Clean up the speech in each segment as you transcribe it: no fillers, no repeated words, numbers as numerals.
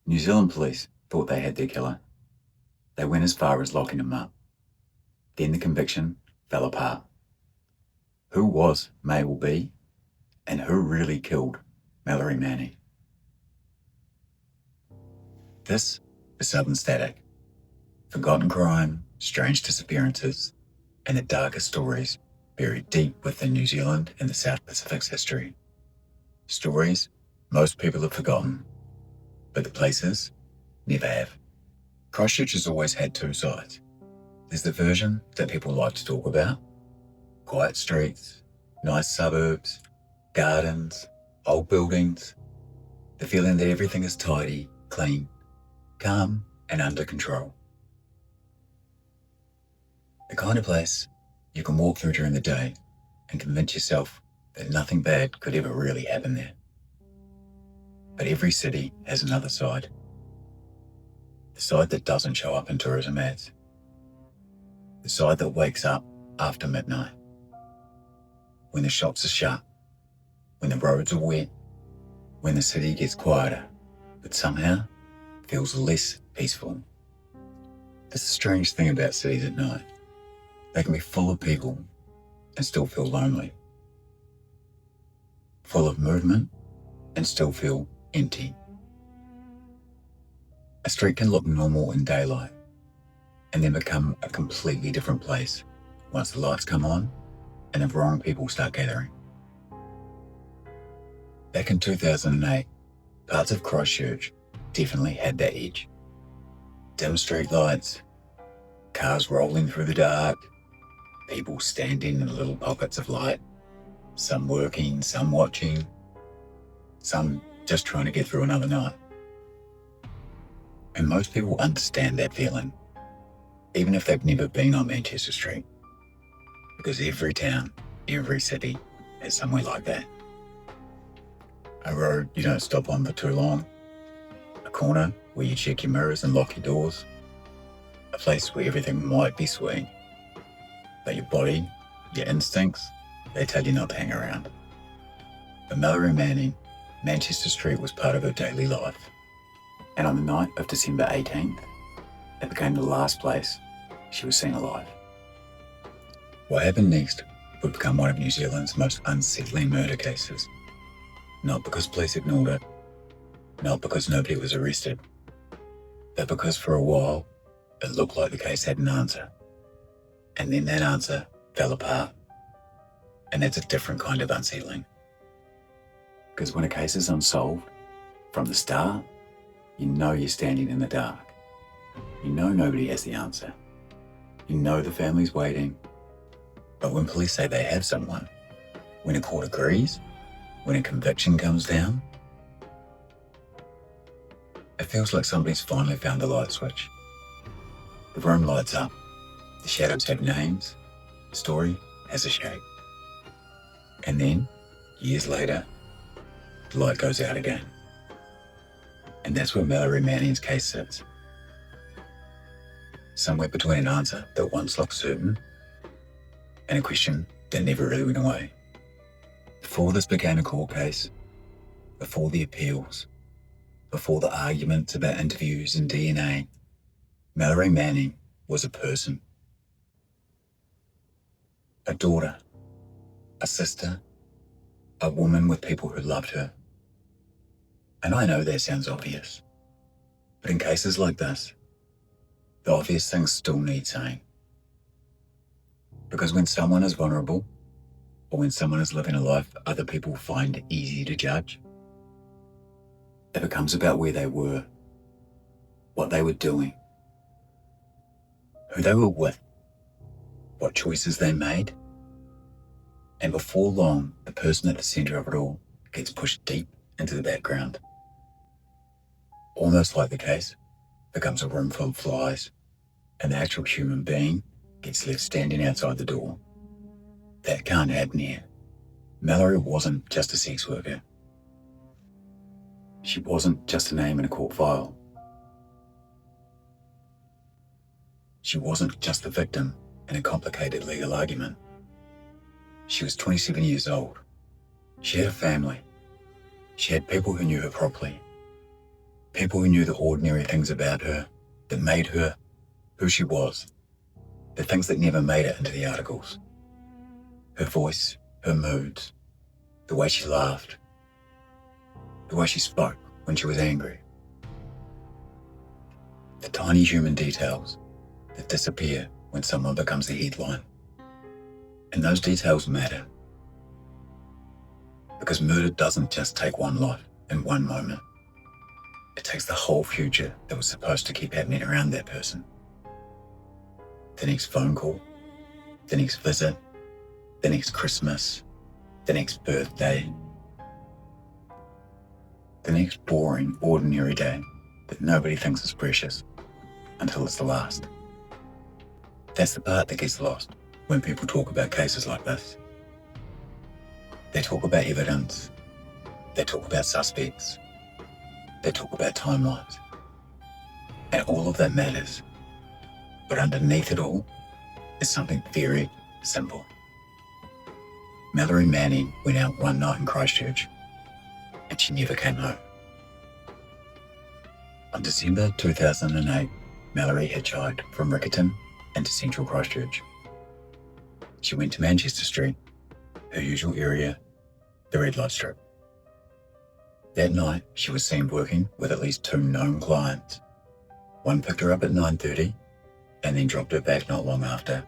New Zealand police thought they had their killer. They went as far as locking him up. Then the conviction fell apart. Who was Mabel B? And who really killed Mellory Manning? This is Southern Static. Forgotten crime, strange disappearances, and the darkest stories buried deep within New Zealand and the South Pacific's history. Stories most people have forgotten, but the places never have. Christchurch has always had two sides. There's the version that people like to talk about: quiet streets, nice suburbs, gardens, old buildings, the feeling that everything is tidy, clean, calm, and under control. The kind of place you can walk through during the day and convince yourself that nothing bad could ever really happen there. But every city has another side. The side that doesn't show up in tourism ads. The side that wakes up after midnight. When the shops are shut. When the roads are wet. When the city gets quieter, but somehow feels less peaceful. It's a strange thing about cities at night. They can be full of people and still feel lonely. Full of movement and still feel empty. A street can look normal in daylight and then become a completely different place once the lights come on and the wrong people start gathering. Back in 2008, parts of Christchurch definitely had that edge. Dim street lights, cars rolling through the dark, people standing in little pockets of light, some working, some watching, some just trying to get through another night. And most people understand that feeling, even if they've never been on Manchester Street, because every town, every city has somewhere like that. A road you don't stop on for too long, a corner where you check your mirrors and lock your doors, a place where everything might be sweet, but your body, your instincts, they tell you not to hang around. For Mellory Manning, Manchester Street was part of her daily life. And on the night of December 18th, it became the last place she was seen alive. What happened next would become one of New Zealand's most unsettling murder cases. Not because police ignored it, not because nobody was arrested, but because for a while, it looked like the case had an answer. And then that answer fell apart. And that's a different kind of unsettling. Because when a case is unsolved, from the start, you know you're standing in the dark. You know nobody has the answer. You know the family's waiting. But when police say they have someone, when a court agrees, when a conviction comes down, it feels like somebody's finally found the light switch. The room lights up. The shadows have names. The story has a shape. And then, years later, the light goes out again. And that's where Mallory Manning's case sits. Somewhere between an answer that once looked certain and a question that never really went away. Before this became a court case, before the appeals, before the arguments about interviews and DNA, Mallory Manning was a person. A daughter, a sister, a woman with people who loved her. And I know that sounds obvious, but in cases like this, the obvious things still need saying. Because when someone is vulnerable, or when someone is living a life other people find easy to judge, it becomes about where they were, what they were doing, who they were with, what choices they made, and before long, the person at the centre of it all gets pushed deep into the background. Almost like the case becomes a room full of flies, and the actual human being gets left standing outside the door. That can't happen here. Mallory wasn't just a sex worker. She wasn't just a name in a court file. She wasn't just a victim in a complicated legal argument. She was 27 years old. She had a family. She had people who knew her properly. People who knew the ordinary things about her that made her who she was, the things that never made it into the articles. Her voice, her moods, the way she laughed, the way she spoke when she was angry. The tiny human details that disappear when someone becomes the headline. And those details matter. Because murder doesn't just take one life in one moment. It takes the whole future that was supposed to keep happening around that person. The next phone call, the next visit, the next Christmas, the next birthday, the next boring, ordinary day that nobody thinks is precious until it's the last. That's the part that gets lost when people talk about cases like this. They talk about evidence, they talk about suspects, they talk about timelines, and all of that matters. But underneath it all is something very simple. Mellory Manning went out one night in Christchurch, and she never came home. On December 2008, Mallory hitchhiked from Riccarton into central Christchurch. She went to Manchester Street, her usual area, the red light strip. That night, she was seen working with at least 2 known clients. One picked her up at 9:30 and then dropped her back not long after.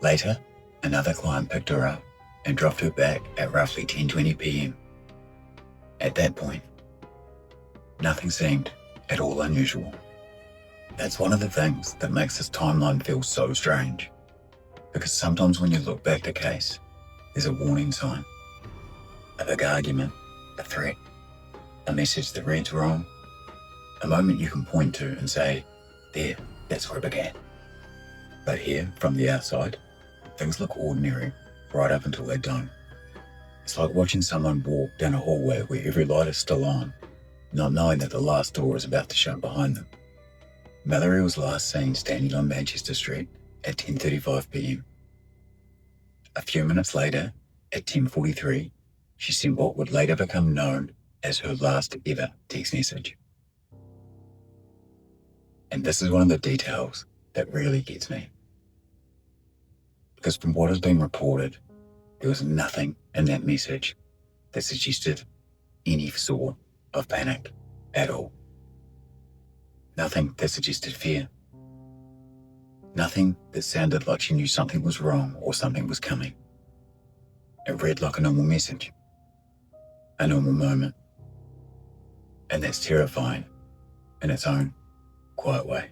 Later, another client picked her up and dropped her back at roughly 10:20 p.m. At that point, nothing seemed at all unusual. That's one of the things that makes this timeline feel so strange. Because sometimes when you look back at a case, there's a warning sign, a big argument, a threat, a message that reads wrong, a moment you can point to and say, there, that's where it began. But here, from the outside, things look ordinary right up until they don't. It's like watching someone walk down a hallway where every light is still on, not knowing that the last door is about to shut behind them. Mallory was last seen standing on Manchester Street at 10:35 p.m. A few minutes later, at 10:43, she sent what would later become known as her last ever text message. And this is one of the details that really gets me. Because from what has been reported, there was nothing in that message that suggested any sort of panic at all. Nothing that suggested fear. Nothing that sounded like she knew something was wrong or something was coming. It read like a normal message, a normal moment. And that's terrifying in its own quiet way.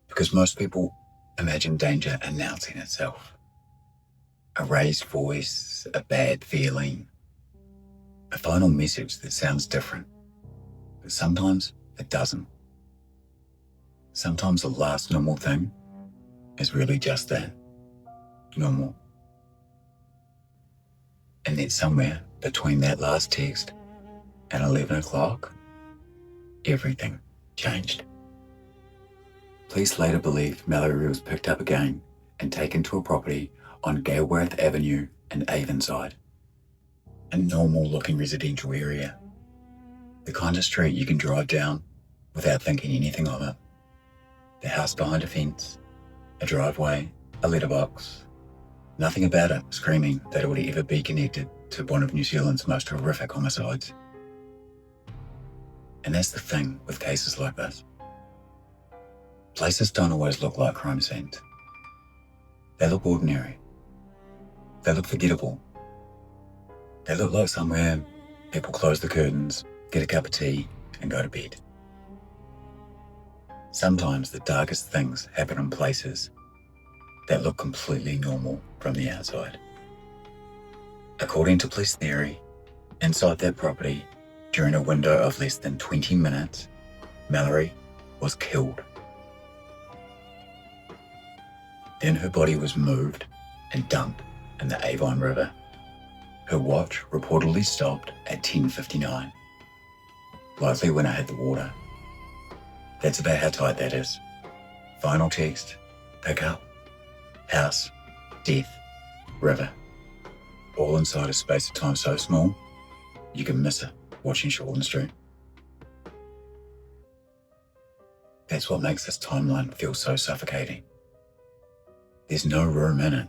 Because most people imagine danger announcing itself. A raised voice, a bad feeling, a final message that sounds different. But sometimes it doesn't. Sometimes the last normal thing is really just that, normal. And then somewhere between that last text and 11 o'clock, everything changed. Police later believed Mallory was picked up again and taken to a property on Galeworth Avenue in Avonside, a normal-looking residential area. The kind of street you can drive down without thinking anything of it. The house behind a fence, a driveway, a letterbox. Nothing about it screaming that it would ever be connected to one of New Zealand's most horrific homicides. And that's the thing with cases like this. Places don't always look like crime scenes. They look ordinary. They look forgettable. They look like somewhere people close the curtains, get a cup of tea, and go to bed. Sometimes the darkest things happen in places that look completely normal from the outside. According to police theory, inside that property, during a window of less than 20 minutes, Mallory was killed. Then her body was moved and dumped in the Avon River. Her watch reportedly stopped at 10:59, likely when it hit the water. That's about how tight that is. Final text, pick up, house, death, river. All inside a space of time so small, you can miss it watching Shorten Street. That's what makes this timeline feel so suffocating. There's no room in it.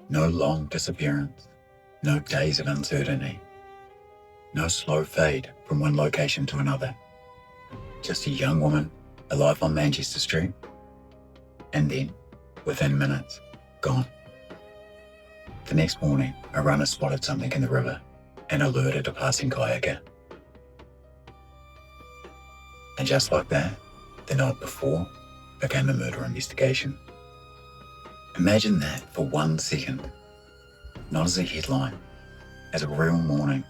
No long disappearance, no days of uncertainty, no slow fade from one location to another. Just a young woman alive on Manchester Street, and then, within minutes, gone. The next morning, a runner spotted something in the river and alerted a passing kayaker. And just like that, the night before became a murder investigation. Imagine that for 1 second, not as a headline, as a real morning.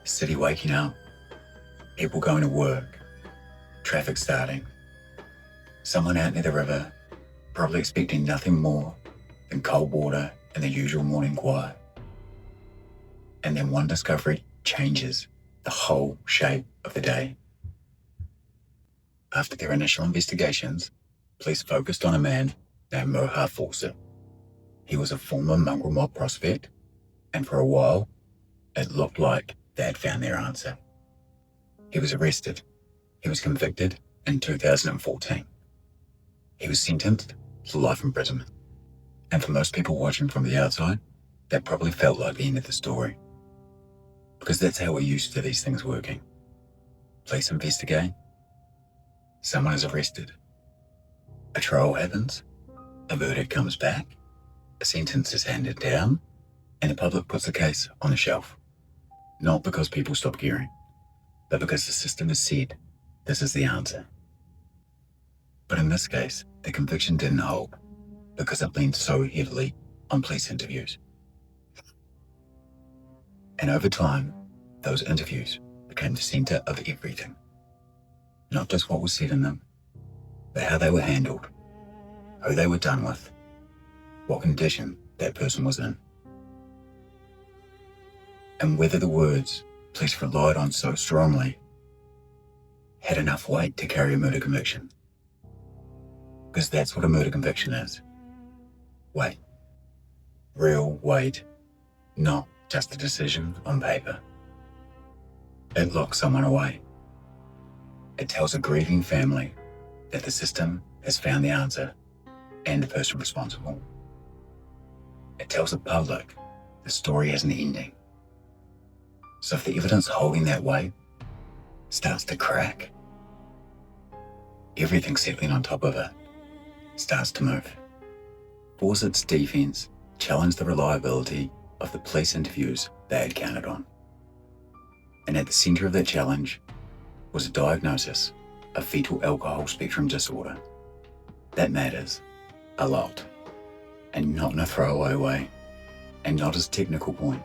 A city waking up, people going to work, traffic starting, someone out near the river, probably expecting nothing more than cold water and the usual morning quiet. And then one discovery changes the whole shape of the day. After their initial investigations, police focused on a man named Moha Fawcett. He was a former mongrel mob prospect, and for a while, it looked like they had found their answer. He was arrested. He was convicted in 2014. He was sentenced to life imprisonment. And for most people watching from the outside, that probably felt like the end of the story. Because that's how we're used to these things working. Police investigate. Someone is arrested. A trial happens. A verdict comes back. A sentence is handed down. And the public puts the case on the shelf. Not because people stop caring, but because the system has said this is the answer. But in this case, the conviction didn't hold because it leaned so heavily on police interviews. And over time, those interviews became the center of everything. Not just what was said in them, but how they were handled, who they were done with, what condition that person was in, and whether the words police relied on so strongly had enough weight to carry a murder conviction. Because that's what a murder conviction is. Weight. Real weight, not just a decision on paper. It locks someone away. It tells a grieving family that the system has found the answer and the person responsible. It tells the public the story has an ending. So if the evidence holding that weight starts to crack, everything settling on top of it starts to move. Fawcett's defense challenged the reliability of the police interviews they had counted on. And at the center of that challenge was a diagnosis of fetal alcohol spectrum disorder. That matters a lot, and not in a throwaway way, and not as a technical point,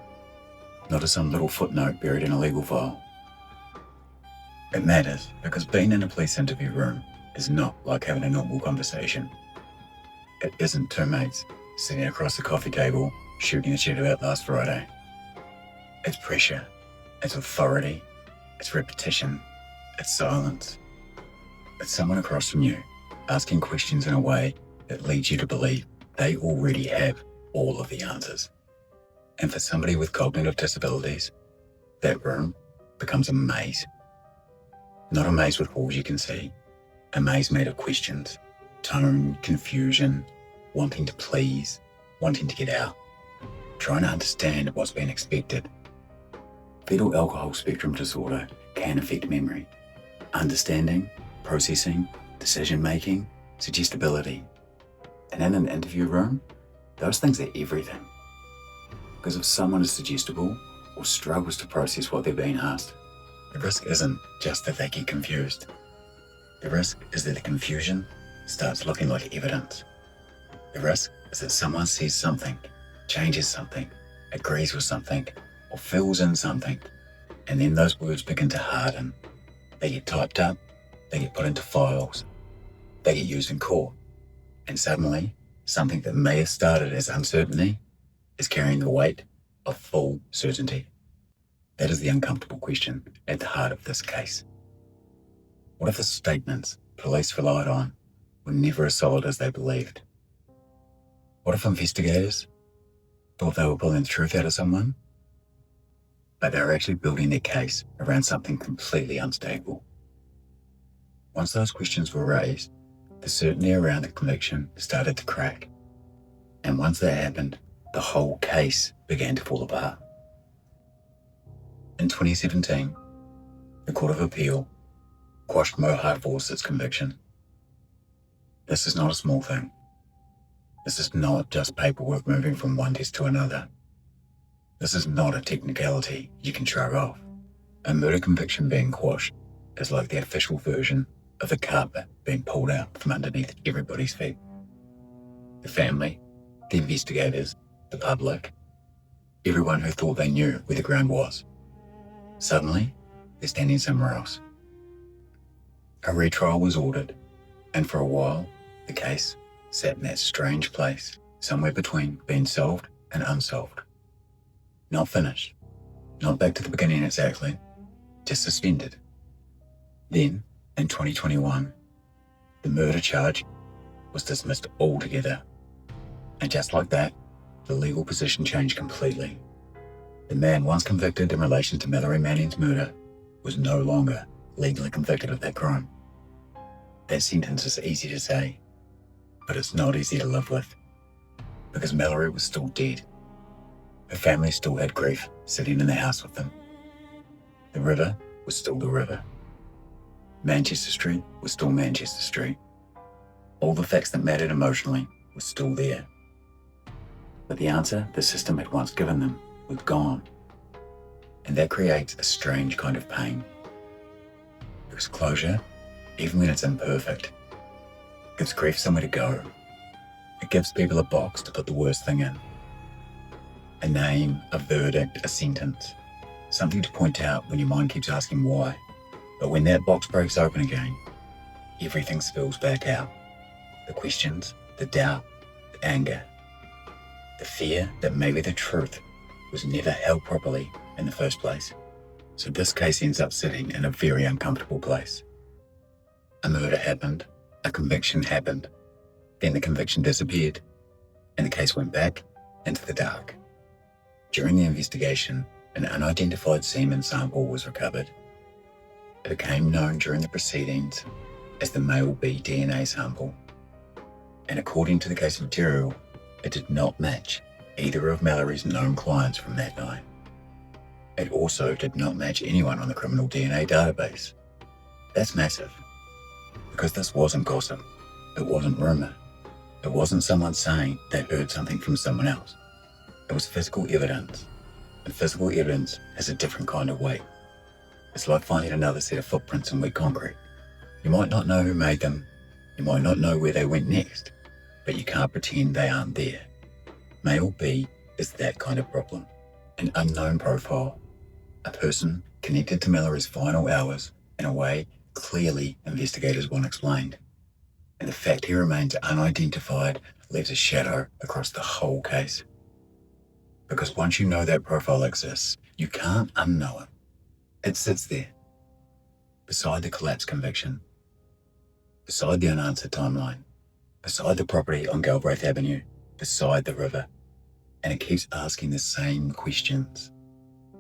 not as some little footnote buried in a legal file. It matters because being in a police interview room is not like having a normal conversation. It isn't two mates sitting across the coffee table shooting the shit about last Friday. It's pressure, it's authority, it's repetition, it's silence. It's someone across from you asking questions in a way that leads you to believe they already have all of the answers. And for somebody with cognitive disabilities, that room becomes a maze. Not a maze with walls you can see, a maze made of questions, tone, confusion, wanting to please, wanting to get out, trying to understand what's been expected. Fetal alcohol spectrum disorder can affect memory, understanding, processing, decision-making, suggestibility. And in an interview room, those things are everything. Because if someone is suggestible or struggles to process what they're being asked, the risk isn't just that they get confused. The risk is that the confusion starts looking like evidence. The risk is that someone sees something, changes something, agrees with something, or fills in something, and then those words begin to harden. They get typed up, they get put into files, they get used in court, and suddenly, something that may have started as uncertainty is carrying the weight of full certainty. That is the uncomfortable question at the heart of this case. What if the statements police relied on were never as solid as they believed? What if investigators thought they were pulling the truth out of someone, but they were actually building their case around something completely unstable. Once those questions were raised, the certainty around the conviction started to crack. And once that happened, the whole case began to fall apart. In 2017, the Court of Appeal quashed Mohart Fawcett's conviction. This is not a small thing. This is not just paperwork moving from one test to another. This is not a technicality you can shrug off. A murder conviction being quashed is like the official version of the carpet being pulled out from underneath everybody's feet. The family, the investigators, the public, everyone who thought they knew where the ground was. Suddenly, they're standing somewhere else. A retrial was ordered, and for a while, the case sat in that strange place, somewhere between being solved and unsolved. Not finished, not back to the beginning exactly, just suspended. Then, in 2021, the murder charge was dismissed altogether. And just like that, the legal position changed completely. The man once convicted in relation to Mellory Manning's murder was no longer legally convicted of that crime. That sentence is easy to say, but it's not easy to live with, because Mallory was still dead. Her family still had grief sitting in the house with them. The river was still the river. Manchester Street was still Manchester Street. All the facts that mattered emotionally were still there. But the answer the system had once given them was gone. And that creates a strange kind of pain. Because closure, even when it's imperfect, gives grief somewhere to go. It gives people a box to put the worst thing in. A name, a verdict, a sentence. Something to point out when your mind keeps asking why. But when that box breaks open again, everything spills back out. The questions, the doubt, the anger, the fear that maybe the truth was never held properly in the first place. So this case ends up sitting in a very uncomfortable place. A murder happened, a conviction happened, then the conviction disappeared, and the case went back into the dark. During the investigation, an unidentified semen sample was recovered. It became known during the proceedings as the male B DNA sample. And according to the case material, it did not match either of Mallory's known clients from that night. It also did not match anyone on the criminal DNA database. That's massive, because this wasn't gossip, it wasn't rumor, it wasn't someone saying they heard something from someone else. It was physical evidence, and physical evidence has a different kind of weight. It's like finding another set of footprints in wet concrete. You might not know who made them, you might not know where they went next, but you can't pretend they aren't there. Male B is that kind of problem. An unknown profile, a person connected to Mallory's final hours in a way clearly investigators won't explain. And the fact he remains unidentified leaves a shadow across the whole case. Because once you know that profile exists, you can't unknow it. It sits there, beside the collapsed conviction, beside the unanswered timeline, beside the property on Galbraith Avenue, beside the river, and it keeps asking the same questions.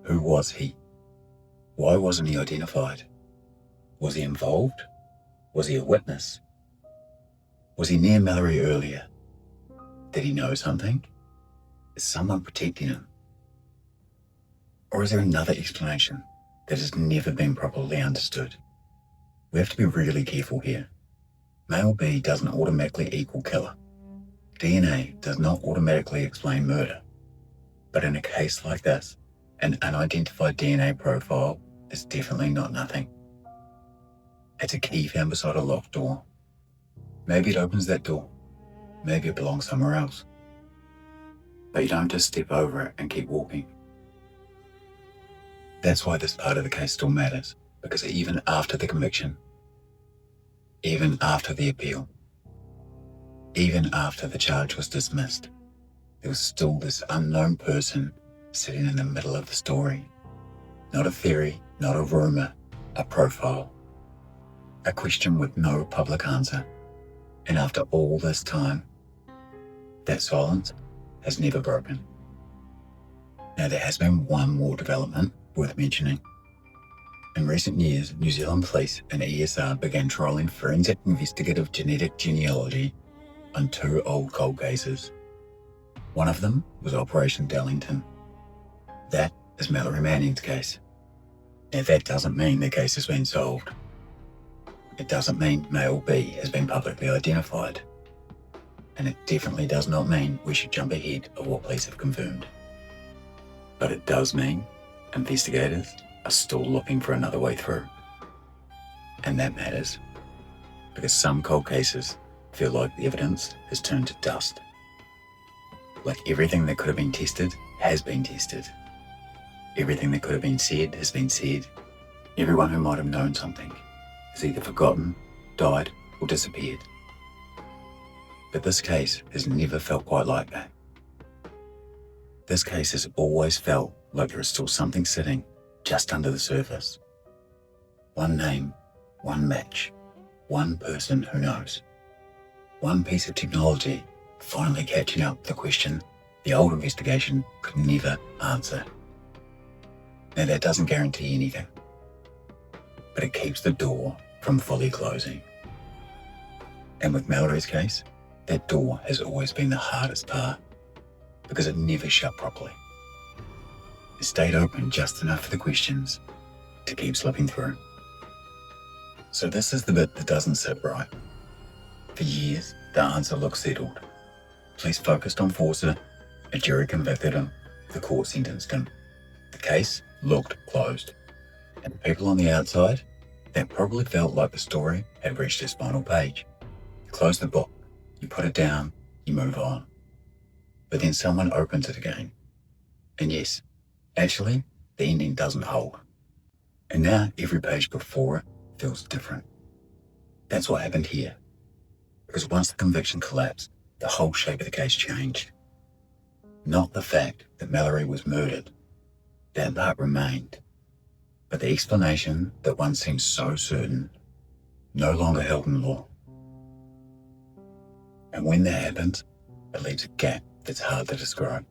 Who was he? Why wasn't he identified? Was he involved? Was he a witness? Was he near Mallory earlier? Did he know something? Is someone protecting him? Or is there another explanation that has never been properly understood? We have to be really careful here. Male B doesn't automatically equal killer. DNA does not automatically explain murder. But in a case like this, an unidentified DNA profile is definitely not nothing. It's a key found beside a locked door. Maybe it opens that door. Maybe it belongs somewhere else. But you don't just step over it and keep walking. That's why this part of the case still matters, because even after the conviction, even after the appeal, even after the charge was dismissed, there was still this unknown person sitting in the middle of the story. Not a theory, not a rumor, a profile. A question with no public answer. And after all this time, that silence has never broken. Now there has been one more development worth mentioning. In recent years, New Zealand Police and ESR began trialling forensic investigative genetic genealogy on 2 old cold cases. One of them was Operation Darlington. That is Mellory Manning's case. Now that doesn't mean the case has been solved. It doesn't mean male B has been publicly identified. And it definitely does not mean we should jump ahead of what police have confirmed. But it does mean investigators are still looking for another way through. And that matters, because some cold cases feel like the evidence has turned to dust. Like everything that could have been tested has been tested. Everything that could have been said has been said. Everyone who might have known something has either forgotten, died, or disappeared. But this case has never felt quite like that. This case has always felt like there is still something sitting just under the surface. One name, one match, one person who knows. One piece of technology finally catching up the question the old investigation could never answer. Now that doesn't guarantee anything, but it keeps the door from fully closing. And with Mallory's case, that door has always been the hardest part because it never shut properly. It stayed open just enough for the questions to keep slipping through. So this is the bit that doesn't sit right. For years, the answer looked settled. Police focused on Forster, a jury convicted him, the court sentenced him. The case looked closed. And the people on the outside, that probably felt like the story had reached its final page. You close the book, you put it down, you move on. But then someone opens it again. And yes, actually, the ending doesn't hold. And now every page before it feels different. That's what happened here. Because once the conviction collapsed, the whole shape of the case changed. Not the fact that Mallory was murdered. That part remained. But the explanation that once seemed so certain no longer held in law. And when that happens, it leaves a gap that's hard to describe.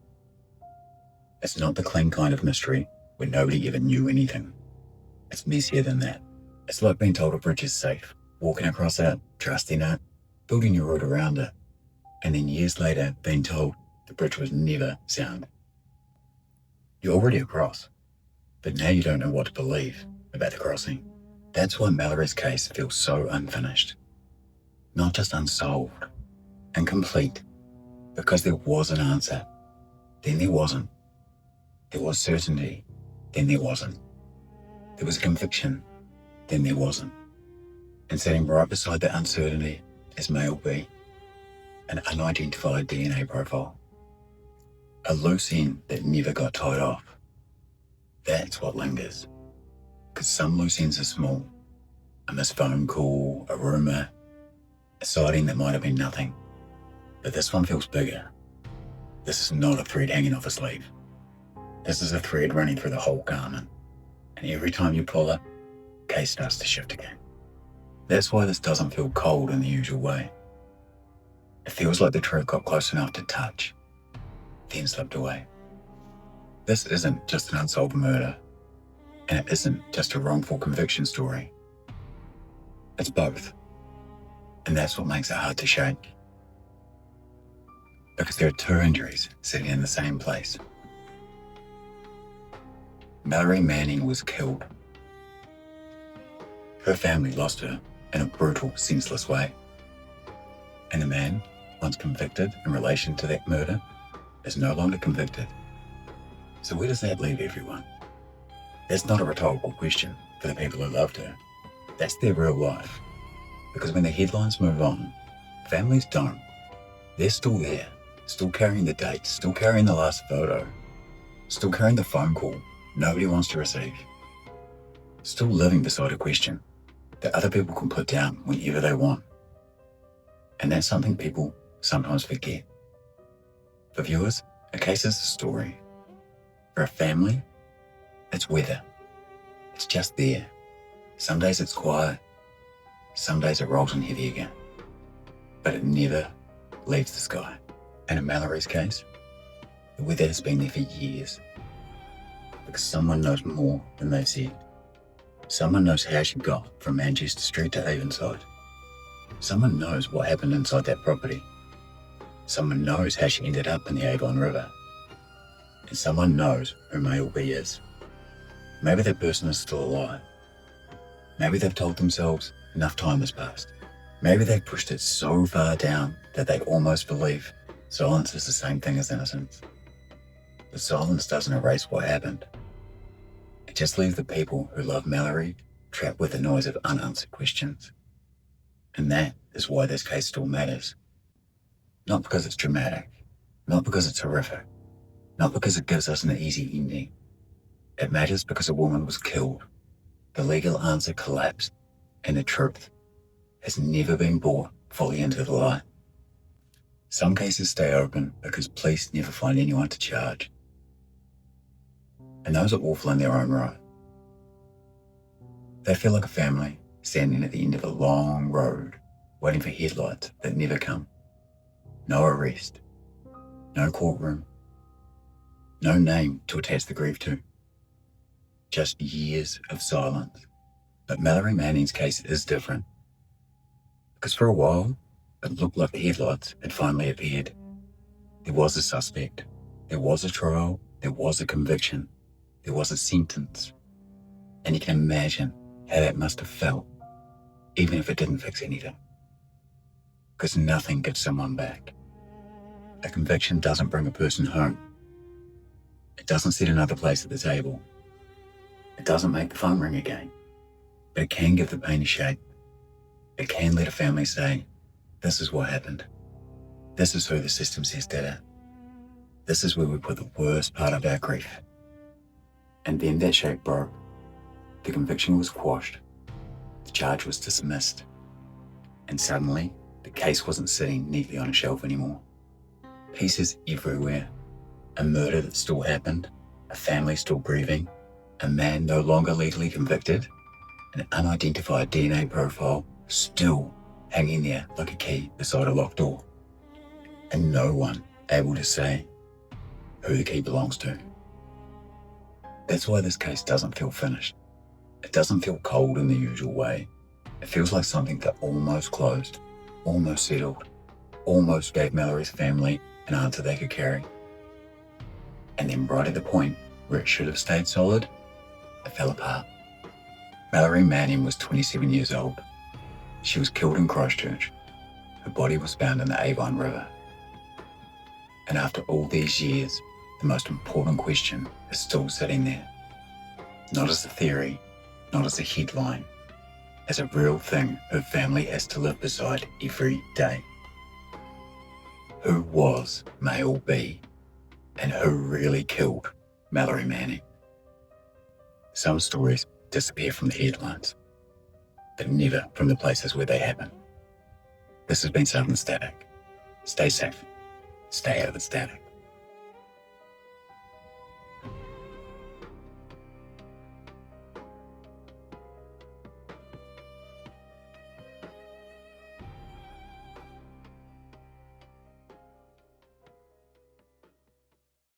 It's not the clean kind of mystery where nobody ever knew anything. It's messier than that. It's like being told a bridge is safe, walking across it, trusting it, building your road around it, and then years later being told the bridge was never sound. You're already across, but now you don't know what to believe about the crossing. That's why Mallory's case feels so unfinished. Not just unsolved, incomplete, because there was an answer, then there wasn't. There was certainty, then there wasn't. There was a conviction, then there wasn't. And sitting right beside that uncertainty is male B, an unidentified DNA profile. A loose end that never got tied off. That's what lingers. Because some loose ends are small. A missed phone call, a rumour, a sighting that might have been nothing. But this one feels bigger. This is not a thread hanging off a sleeve. This is a thread running through the whole garment. And every time you pull it, the case starts to shift again. That's why this doesn't feel cold in the usual way. It feels like the truth got close enough to touch, then slipped away. This isn't just an unsolved murder, and it isn't just a wrongful conviction story. It's both, and that's what makes it hard to shake. Because there are two injuries sitting in the same place. Mellory Manning was killed. Her family lost her in a brutal, senseless way. And the man, once convicted in relation to that murder, is no longer convicted. So where does that leave everyone? That's not a rhetorical question for the people who loved her. That's their real life. Because when the headlines move on, families don't. They're still there, still carrying the dates, still carrying the last photo, still carrying the phone call nobody wants to receive. Still living beside a question that other people can put down whenever they want. And that's something people sometimes forget. For viewers, a case is a story. For a family, it's weather. It's just there. Some days it's quiet. Some days it rolls in heavy again. But it never leaves the sky. And in Mallory's case, the weather has been there for years. because someone knows more than they've said. Someone knows how she got from Manchester Street to Avonside. Someone knows what happened inside that property. Someone knows how she ended up in the Avon River. And someone knows who Mallory is. Maybe that person is still alive. Maybe they've told themselves enough time has passed. Maybe they've pushed it so far down that they almost believe silence is the same thing as innocence. But silence doesn't erase what happened. It just leaves the people who love Mallory trapped with the noise of unanswered questions. And that is why this case still matters. Not because it's dramatic, not because it's horrific, not because it gives us an easy ending. It matters because a woman was killed, the legal answer collapsed, and the truth has never been brought fully into the light. Some cases stay open because police never find anyone to charge. And those are awful in their own right. They feel like a family standing at the end of a long road, waiting for headlights that never come. No arrest, no courtroom, no name to attach the grief to. Just years of silence. But Mellory Manning's case is different. Because for a while, it looked like the headlights had finally appeared. There was a suspect. There was a trial. There was a conviction. There was a sentence. And you can imagine how that must have felt, even if it didn't fix anything. Because nothing gives someone back. A conviction doesn't bring a person home. It doesn't set another place at the table. It doesn't make the phone ring again. But it can give the pain a shape. It can let a family say, this is what happened. This is who the system says did it. This is where we put the worst part of our grief. And then that shape broke. The conviction was quashed. The charge was dismissed. And suddenly, the case wasn't sitting neatly on a shelf anymore. Pieces everywhere. A murder that still happened. A family still grieving. A man no longer legally convicted. An unidentified DNA profile still hanging there like a key beside a locked door. And no one able to say who the key belongs to. That's why this case doesn't feel finished. It doesn't feel cold in the usual way. It feels like something that almost closed, almost settled, almost gave Mallory's family an answer they could carry. And then right at the point where it should have stayed solid, it fell apart. Mellory Manning was 27 years old. She was killed in Christchurch. Her body was found in the Avon River. And after all these years, the most important question is still sitting there. Not as a theory, not as a headline, as a real thing her family has to live beside every day. Who was Male B? And who really killed Mellory Manning? Some stories disappear from the headlines, but never from the places where they happen. This has been Southern Static. Stay safe. Stay out of the static.